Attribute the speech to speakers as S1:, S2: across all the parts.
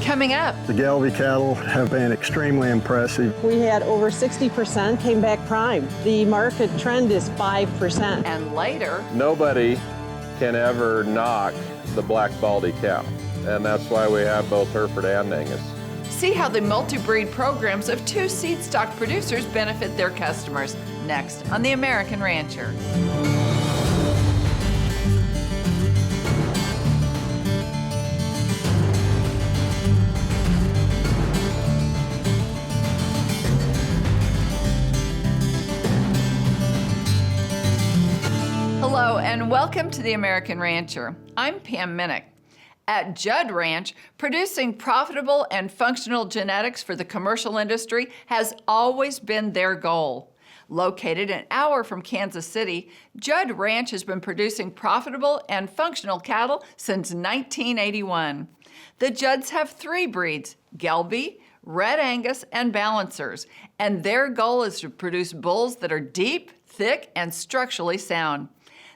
S1: coming up.
S2: The Gelbvieh cattle have been extremely impressive.
S3: We had over 60% came back prime. The market trend is 5%.
S1: And later,
S4: nobody can ever knock the Black Baldy cow, and that's why we have both Hereford and Angus.
S1: see how the multi-breed programs of 2 seed stock producers benefit their customers. Next on The American Rancher. Hello and welcome to The American Rancher. I'm Pam Minnick. At Judd Ranch, producing profitable and functional genetics for the commercial industry has always been their goal. Located an hour from Kansas City, Judd Ranch has been producing profitable and functional cattle since 1981. The Judds have 3 breeds, Gelbvieh, Red Angus, and Balancers, and their goal is to produce bulls that are deep, thick, and structurally sound.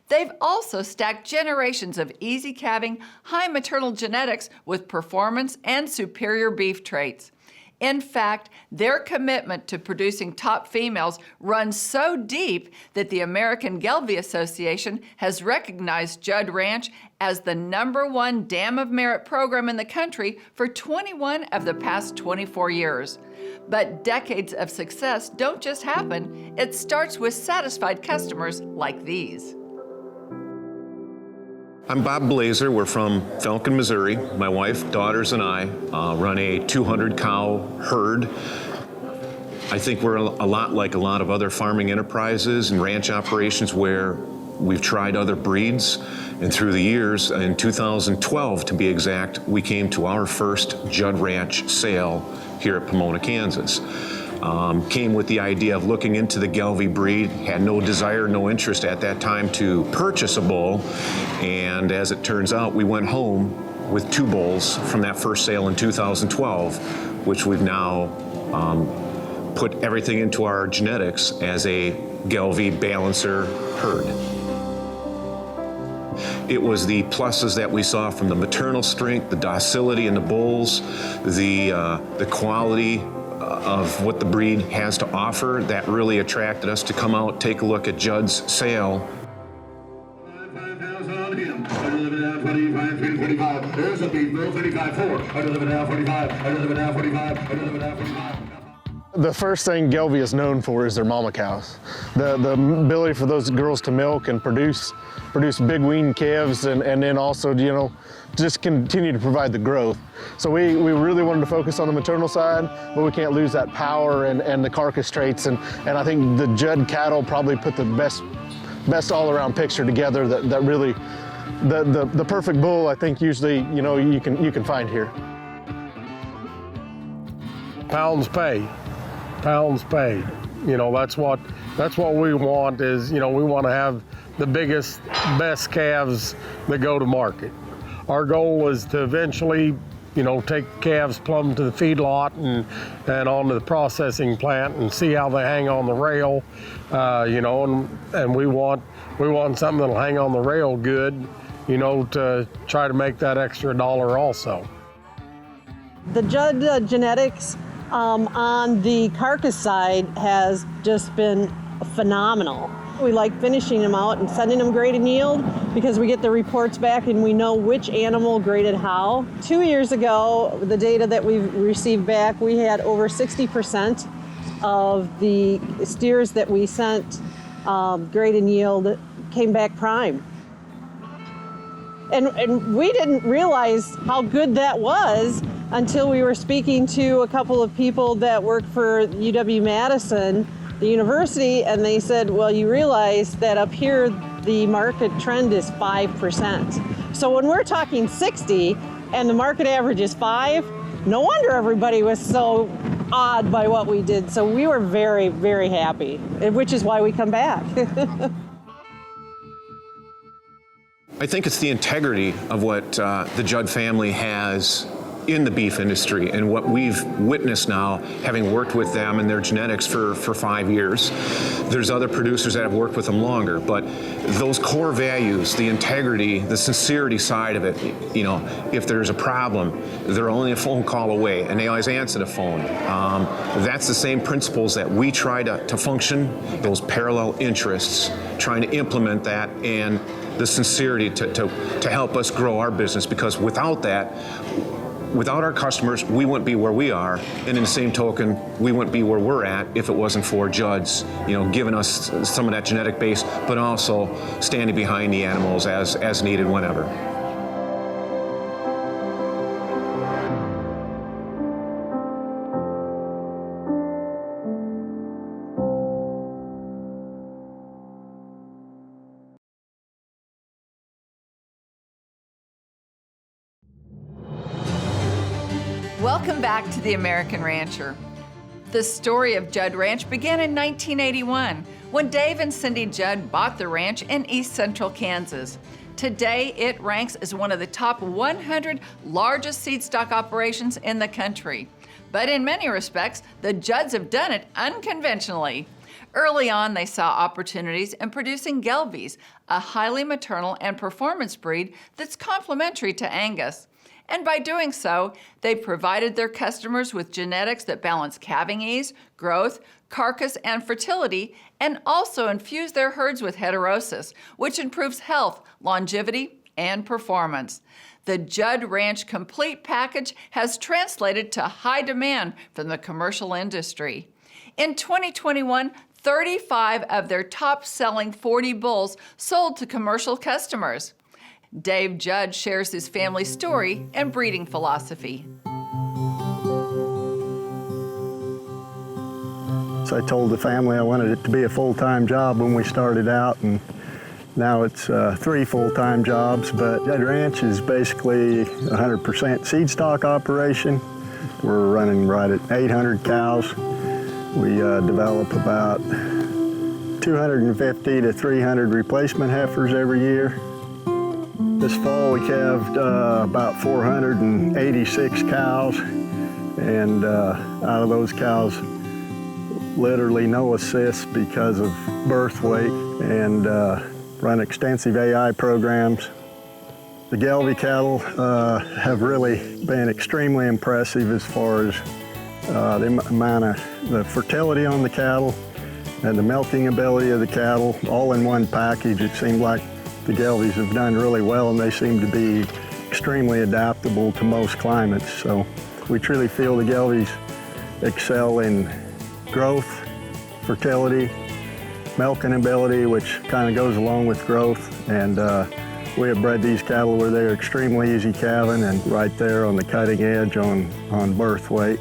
S1: They've also stacked generations of easy calving, high maternal genetics with performance and superior beef traits. In fact, their commitment to producing top females runs so deep that the American Gelbvieh Association has recognized Judd Ranch as the #1 Dam of Merit program in the country for 21 of the past 24 years. But decades of success don't just happen. It starts with satisfied customers like these.
S5: I'm Bob Blazer. We're from Falcon, Missouri. My wife, daughters, and I run a 200-cow herd. I think we're a lot like a lot of other farming enterprises and ranch operations where we've tried other breeds. And through the years, in 2012 to be exact, we came to our first Judd Ranch sale here at Pomona, Kansas. Came with the idea of looking into the Gelbvieh breed, had no desire, no interest at that time to purchase a bull, and as it turns out, we went home with 2 bulls from that first sale in 2012, which we've now put everything into our genetics as a Gelbvieh Balancer herd. It was the pluses that we saw from the maternal strength, the docility in the bulls, the quality of what the breed has to offer that really attracted us to come out, take a look at Judd's sale.
S6: The first thing Gelbvieh is known for is their mama cows. The ability for those girls to milk and produce big weaned calves and then also, just continue to provide the growth. So we really wanted to focus on the maternal side, but we can't lose that power and the carcass traits. And I think the Judd cattle probably put the best all-around picture together that really, the perfect bull, I think usually, you can find here.
S7: Pounds paid. Pounds paid. That's what we want is, we want to have the biggest, best calves that go to market. Our goal is to eventually, take calves plumb to the feedlot and onto the processing plant and see how they hang on the rail, and we want something that'll hang on the rail good, to try to make that extra dollar also.
S3: The Judd genetics on the carcass side has just been phenomenal. We like finishing them out and sending them graded yield because we get the reports back and we know which animal graded how. 2 years ago, the data that we received back, we had over 60% of the steers that we sent graded yield came back prime. And we didn't realize how good that was until we were speaking to a couple of people that work for UW-Madison, the university, and they said, well, you realize that up here, the market trend is 5%. So when we're talking 60 and the market average is 5, no wonder everybody was so awed by what we did. So we were very, very happy, which is why we come back.
S5: I think it's the integrity of what the Judd family has in the beef industry and what we've witnessed now, having worked with them and their genetics for 5 years. There's other producers that have worked with them longer, but those core values, the integrity, the sincerity side of it, you know, if there's a problem, they're only a phone call away, and they always answer the phone. That's the same principles that we try to function, those parallel interests, trying to implement that, and the sincerity to help us grow our business, because without that, without our customers, we wouldn't be where we are, and in the same token, we wouldn't be where we're at if it wasn't for Judds, you know, giving us some of that genetic base, but also standing behind the animals as needed whenever.
S1: Welcome back to The American Rancher. The story of Judd Ranch began in 1981 when Dave and Cindy Judd bought the ranch in East Central Kansas. Today, it ranks as one of the top 100 largest seed stock operations in the country. But in many respects, the Judds have done it unconventionally. Early on, they saw opportunities in producing Gelbviehs, a highly maternal and performance breed that's complementary to Angus. And by doing so, they provided their customers with genetics that balance calving ease, growth, carcass, and fertility, and also infuse their herds with heterosis, which improves health, longevity, and performance. The Judd Ranch complete package has translated to high demand from the commercial industry. In 2021, 35 of their top-selling 40 bulls sold to commercial customers. Dave Judd shares his family story and breeding philosophy.
S2: So I told the family I wanted it to be a full-time job when we started out, and now it's 3 full-time jobs. But Judd Ranch is basically 100% seed stock operation. We're running right at 800 cows. We develop about 250 to 300 replacement heifers every year. This fall we calved about 486 cows, and out of those cows, literally no assists because of birth weight, and run extensive AI programs. The Gelbvieh cattle have really been extremely impressive as far as the amount of the fertility on the cattle and the milking ability of the cattle, all in one package. It seemed like the Gelbviehs have done really well, and they seem to be extremely adaptable to most climates. So we truly feel the Gelbviehs excel in growth, fertility, milking ability, which kind of goes along with growth. And we have bred these cattle where they're extremely easy calving and right there on the cutting edge on birth weight.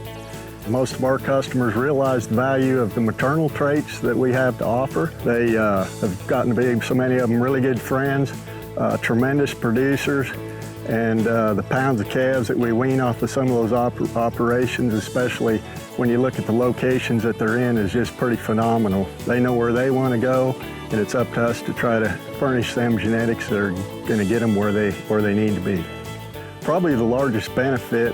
S2: Most of our customers realize the value of the maternal traits that we have to offer. They have gotten to be, so many of them, really good friends, tremendous producers, and the pounds of calves that we wean off of some of those operations, especially when you look at the locations that they're in, is just pretty phenomenal. They know where they want to go, and it's up to us to try to furnish them genetics that are going to get them where they need to be. Probably the largest benefit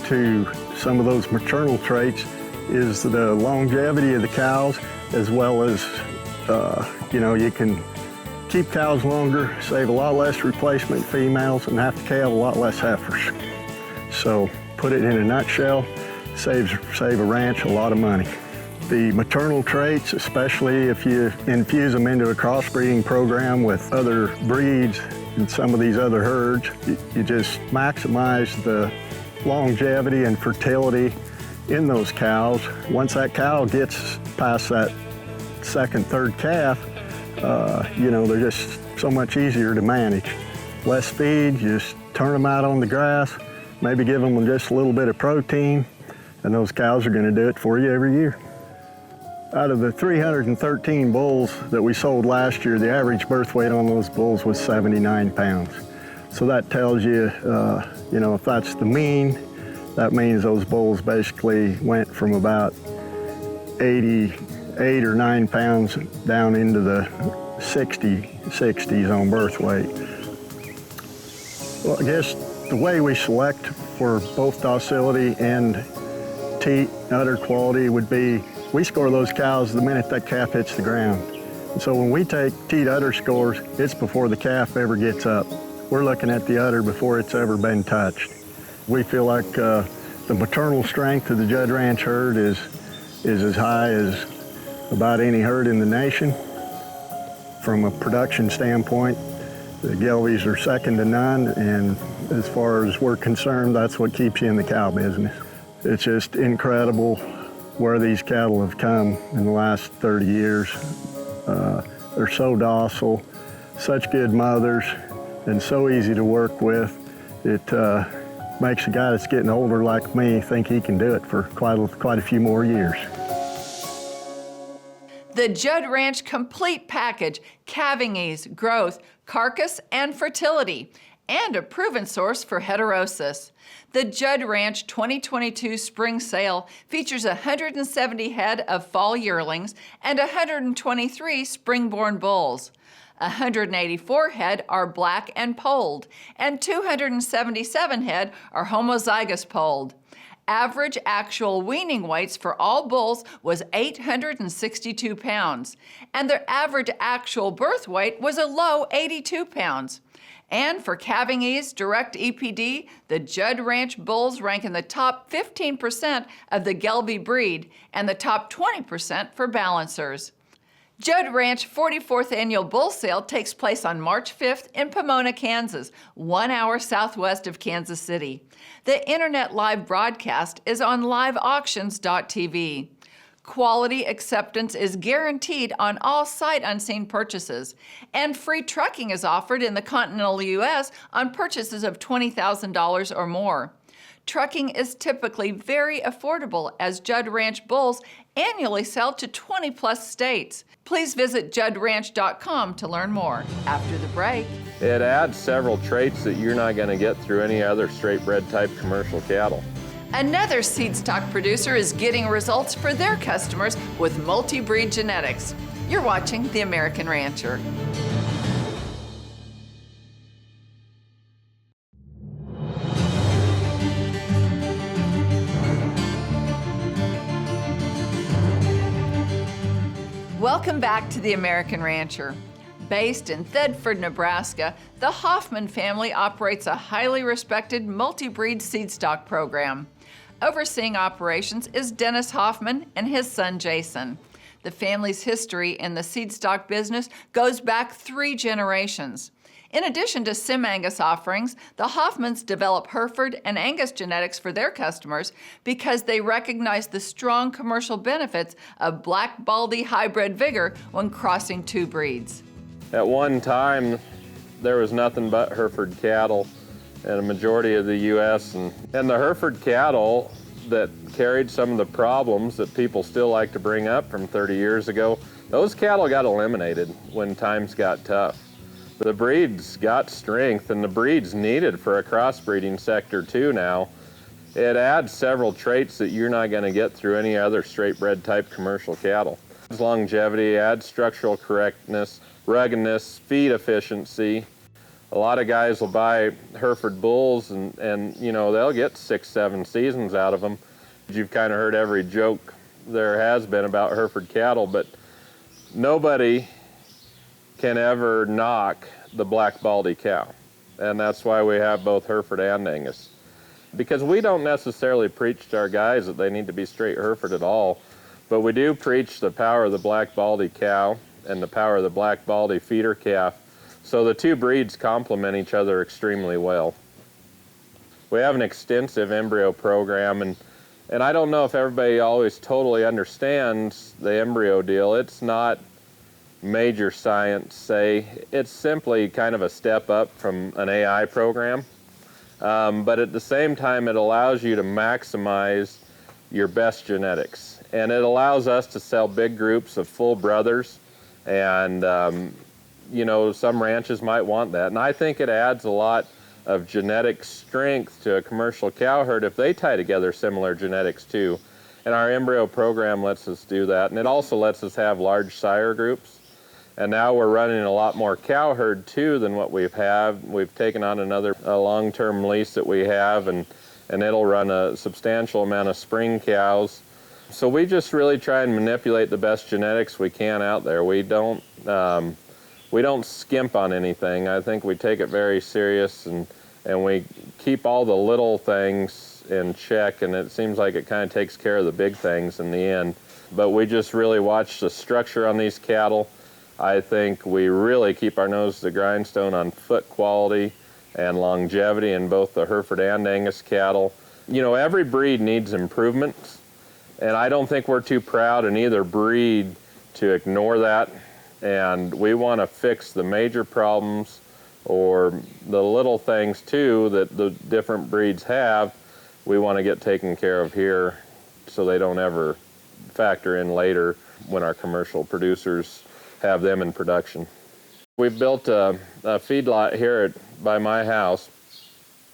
S2: to some of those maternal traits is the longevity of the cows, as well as, you can keep cows longer, save a lot less replacement females, and have to calve a lot less heifers. So, put it in a nutshell, save a ranch a lot of money. The maternal traits, especially if you infuse them into a crossbreeding program with other breeds and some of these other herds, you just maximize the longevity and fertility in those cows. Once that cow gets past that second, third calf, they're just so much easier to manage. Less feed, just turn them out on the grass, maybe give them just a little bit of protein, and those cows are going to do it for you every year. Out of the 313 bulls that we sold last year, the average birth weight on those bulls was 79 pounds. So that tells you, if that's the mean, that means those bulls basically went from about 88 or 9 pounds down into the 60s on birth weight. Well, I guess The way we select for both docility and teat, udder quality would be, we score those cows the minute that calf hits the ground. And so when we take teat udder scores, it's before the calf ever gets up. We're looking at the udder before it's ever been touched. We feel like the maternal strength of the Judd Ranch herd is as high as about any herd in the nation. From a production standpoint, the Gelbviehs are second to none, and as far as we're concerned, that's what keeps you in the cow business. It's just incredible where these cattle have come in the last 30 years. They're so docile, such good mothers, and so easy to work with. It makes a guy that's getting older like me think he can do it for quite a few more years.
S1: The Judd Ranch complete package, calving ease, growth, carcass, and fertility, and a proven source for heterosis. The Judd Ranch 2022 spring sale features 170 head of fall yearlings and 123 spring-born bulls. 184 head are black and polled, and 277 head are homozygous polled. Average actual weaning weights for all bulls was 862 pounds, and their average actual birth weight was a low 82 pounds. And for calving ease, direct EPD, the Judd Ranch bulls rank in the top 15% of the Gelbvieh breed and the top 20% for balancers. Judd Ranch 44th Annual Bull Sale takes place on March 5th in Pomona, Kansas, 1 hour southwest of Kansas City. The internet live broadcast is on liveauctions.tv. Quality acceptance is guaranteed on all sight unseen purchases, and free trucking is offered in the continental U.S. on purchases of $20,000 or more. Trucking is typically very affordable as Judd Ranch bulls annually sell to 20-plus states. Please visit juddranch.com to learn more. After the break.
S4: It adds several traits that you're not going to get through any other straight bred type commercial cattle.
S1: Another seed stock producer is getting results for their customers with multi-breed genetics. You're watching The American Rancher. Welcome back to The American Rancher. Based in Thedford, Nebraska, the Hoffman family operates a highly respected multi-breed seed stock program. Overseeing operations is Dennis Hoffman and his son Jason. The family's history in the seed stock business goes back 3 generations. In addition to Sim-Angus offerings, the Hoffmans develop Hereford and Angus genetics for their customers because they recognize the strong commercial benefits of Black Baldy hybrid vigor when crossing 2 breeds.
S4: At one time, there was nothing but Hereford cattle in a majority of the U.S. And the Hereford cattle that carried some of the problems that people still like to bring up from 30 years ago, those cattle got eliminated when times got tough. The breeds got strength, and the breeds needed for a crossbreeding sector too now. It adds several traits that you're not going to get through any other straight bred type commercial cattle. Adds longevity, adds structural correctness, ruggedness, feed efficiency. A lot of guys will buy Hereford bulls and you know, they'll get 6, 7 seasons out of them. You've kind of heard every joke there has been about Hereford cattle, but nobody can ever knock the Black Baldy cow. And that's why we have both Hereford and Angus. Because we don't necessarily preach to our guys that they need to be straight Hereford at all, but we do preach the power of the Black Baldy cow and the power of the Black Baldy feeder calf. So the 2 breeds complement each other extremely well. We have an extensive embryo program, and I don't know if everybody always totally understands the embryo deal. It's not major science, say. It's simply kind of a step up from an AI program. But at the same time, it allows you to maximize your best genetics. And it allows us to sell big groups of full brothers. And, you know, some ranches might want that. And I think it adds a lot of genetic strength to a commercial cow herd if they tie together similar genetics too. And our embryo program lets us do that. And it also lets us have large sire groups. And now we're running a lot more cow herd too than what we've had. We've taken on another long-term lease that we have, and it'll run a substantial amount of spring cows. So we just really try and manipulate the best genetics we can out there. We don't skimp on anything. I think we take it very serious, and we keep all the little things in check, and it seems like it kind of takes care of the big things in the end. But we just really watch the structure on these cattle. I think we really keep our nose to the grindstone on foot quality and longevity in both the Hereford and Angus cattle. You know, every breed needs improvements, and I don't think we're too proud in either breed to ignore that. And we want to fix the major problems or the little things too that the different breeds have. We want to get taken care of here so they don't ever factor in later when our commercial producers have them in production. We've built a feedlot here by my house.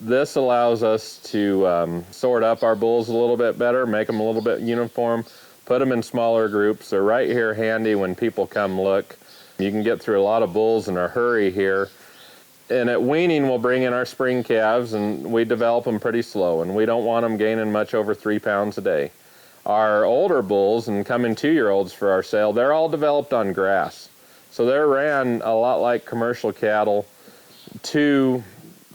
S4: This allows us to sort up our bulls a little bit better, make them a little bit uniform, put them in smaller groups. They're right here handy when people come look. You can get through a lot of bulls in a hurry here. And at weaning, we'll bring in our spring calves, and we develop them pretty slow, and we don't want them gaining much over 3 pounds a day. Our older bulls and coming 2-year-olds for our sale, they're all developed on grass. So they're ran a lot like commercial cattle to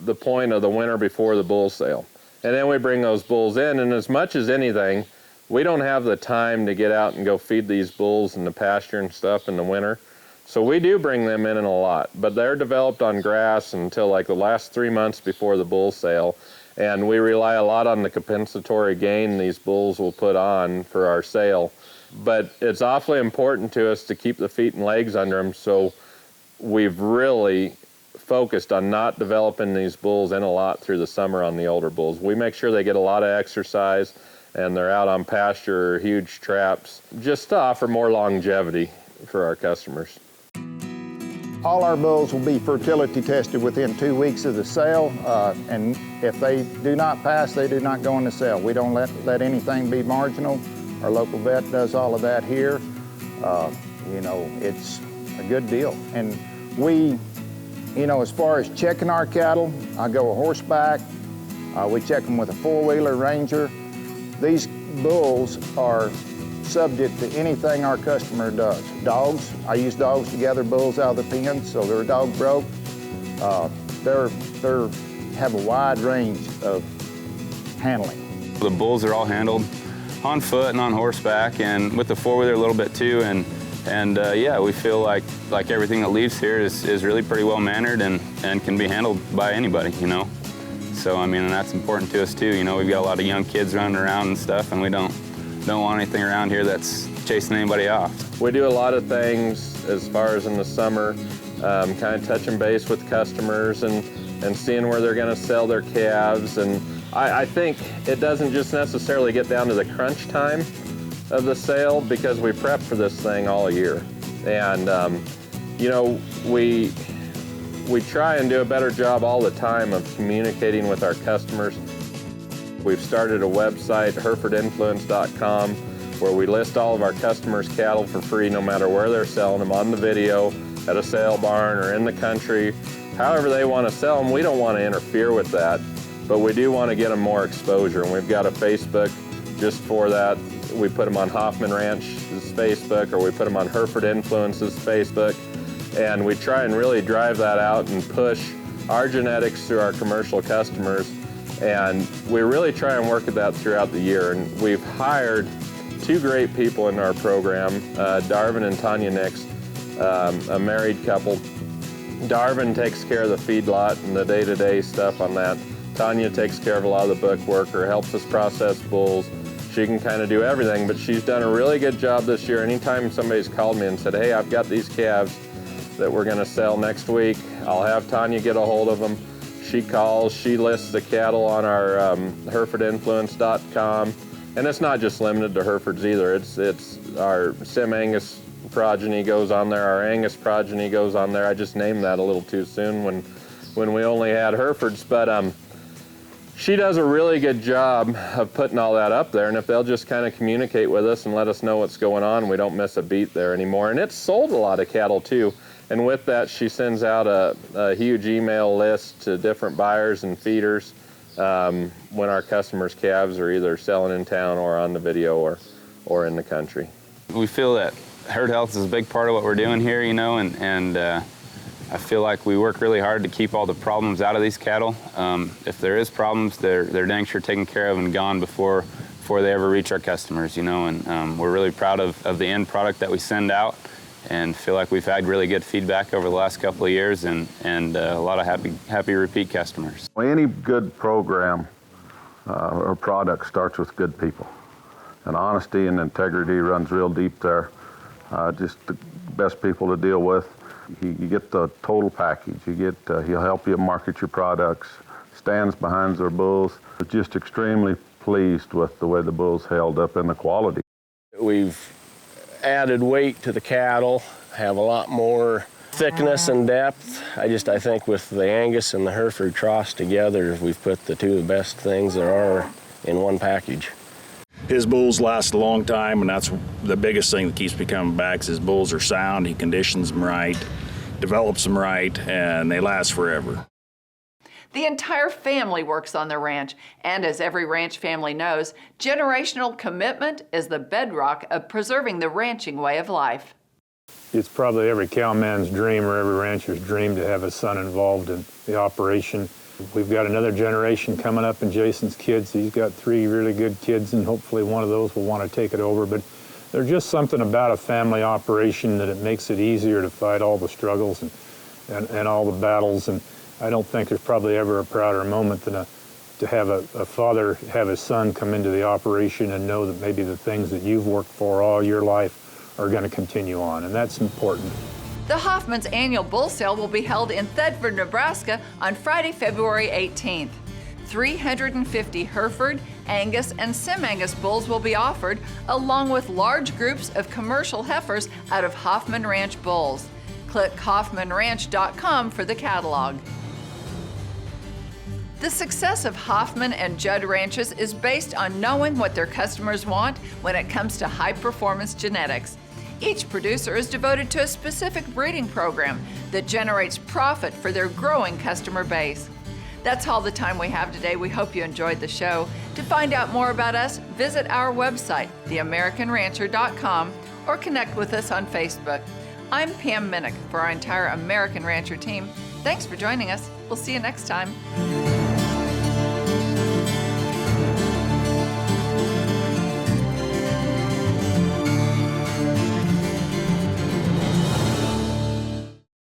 S4: the point of the winter before the bull sale. And then we bring those bulls in, and as much as anything, we don't have the time to get out and go feed these bulls in the pasture and stuff in the winter. So we do bring them in a lot, but they're developed on grass until like the last 3 months before the bull sale. And we rely a lot on the compensatory gain these bulls will put on for our sale. But it's awfully important to us to keep the feet and legs under them, so we've really focused on not developing these bulls in a lot through the summer on the older bulls. We make sure they get a lot of exercise and they're out on pasture or huge traps, just to offer more longevity for our customers.
S8: All our bulls will be fertility tested within 2 weeks of the sale, and if they do not pass, they do not go in the sale. We don't let anything be marginal. Our local vet does all of that here. You know, it's a good deal. And we, you know, as far as checking our cattle, I go a horseback. We check them with a 4-wheeler Ranger. These bulls are subject to anything our customer does. Dogs, I use dogs to gather bulls out of the pen, so they're dog broke. They have a wide range of handling.
S9: The bulls are all handled on foot and on horseback, and with the 4-wheeler a little bit too. And yeah, we feel like everything that leaves here is really pretty well mannered and can be handled by anybody, you know. So I mean, and that's important to us too. You know, we've got a lot of young kids running around and stuff, and we don't want anything around here that's chasing anybody off.
S4: We do a lot of things as far as in the summer, kind of touching base with customers and seeing where they're going to sell their calves. And I think it doesn't just necessarily get down to the crunch time of the sale, because we prep for this thing all year. And you know, we try and do a better job all the time of communicating with our customers. We've started a website, herefordinfluence.com, where we list all of our customers' cattle for free, no matter where they're selling them, on the video, at a sale barn, or in the country. However they want to sell them, we don't want to interfere with that, but we do want to get them more exposure. And we've got a Facebook just for that. We put them on Hoffman Ranch's Facebook, or we put them on Hereford Influence's Facebook. And we try and really drive that out and push our genetics through our commercial customers. And we really try and work at that throughout the year. And we've hired 2 great people in our program, Darvin and Tanya Nix, a married couple. Darvin takes care of the feedlot and the day-to-day stuff on that. Tanya takes care of a lot of the book work or helps us process bulls. She can kind of do everything, but she's done a really good job this year. Anytime somebody's called me and said, hey, I've got these calves that we're going to sell next week, I'll have Tanya get a hold of them. She calls, she lists the cattle on our herefordinfluence.com. And it's not just limited to Herefords either. It's our Sim-Angus progeny goes on there, our Angus progeny goes on there. I just named that a little too soon when we only had Herefords. But She does a really good job of putting all that up there, and if they'll just kind of communicate with us and let us know what's going on, we don't miss a beat there anymore. And it's sold a lot of cattle too. And with that, she sends out a huge email list to different buyers and feeders when our customers' calves are either selling in town or on the video or in the country.
S9: We feel that herd health is a big part of what we're doing here, you know, and I feel like we work really hard to keep all the problems out of these cattle. If there is problems, they're dang sure taken care of and gone before they ever reach our customers, you know, and we're really proud of the end product that we send out, and feel like we've had really good feedback over the last couple of years, and a lot of happy repeat customers.
S10: Any good program or product starts with good people, and honesty and integrity runs real deep there. Just the best people to deal with. You get the total package. He'll help you market your products, stands behind their bulls. We're just extremely pleased with the way the bulls held up and the quality.
S11: We've added weight to the cattle, have a lot more thickness and depth. I think with the Angus and the Hereford cross together, we've put the two of the best things there are in one package.
S12: His bulls last a long time, and that's the biggest thing that keeps me coming back. His bulls are sound, he conditions them right, develops them right, and they last forever.
S1: The entire family works on the ranch, and as every ranch family knows, generational commitment is the bedrock of preserving the ranching way of life.
S13: It's probably every cowman's dream or every rancher's dream to have a son involved in the operation. We've got another generation coming up in Jason's kids. He's got 3 really good kids, and hopefully one of those will want to take it over. But there's just something about a family operation that it makes it easier to fight all the struggles and all the battles. And I don't think there's probably ever a prouder moment than to have a father have his son come into the operation and know that maybe the things that you've worked for all your life are going to continue on, and that's important.
S1: The Hoffman's annual bull sale will be held in Thedford, Nebraska on Friday, February 18th. 350 Hereford, Angus, and Sim-Angus bulls will be offered, along with large groups of commercial heifers out of Hoffman Ranch bulls. Click hoffmanranch.com for the catalog. The success of Hoffman and Judd ranches is based on knowing what their customers want when it comes to high-performance genetics. Each producer is devoted to a specific breeding program that generates profit for their growing customer base. That's all the time we have today. We hope you enjoyed the show. To find out more about us, visit our website, theamericanrancher.com, or connect with us on Facebook. I'm Pam Minnick for our entire American Rancher team. Thanks for joining us. We'll see you next time.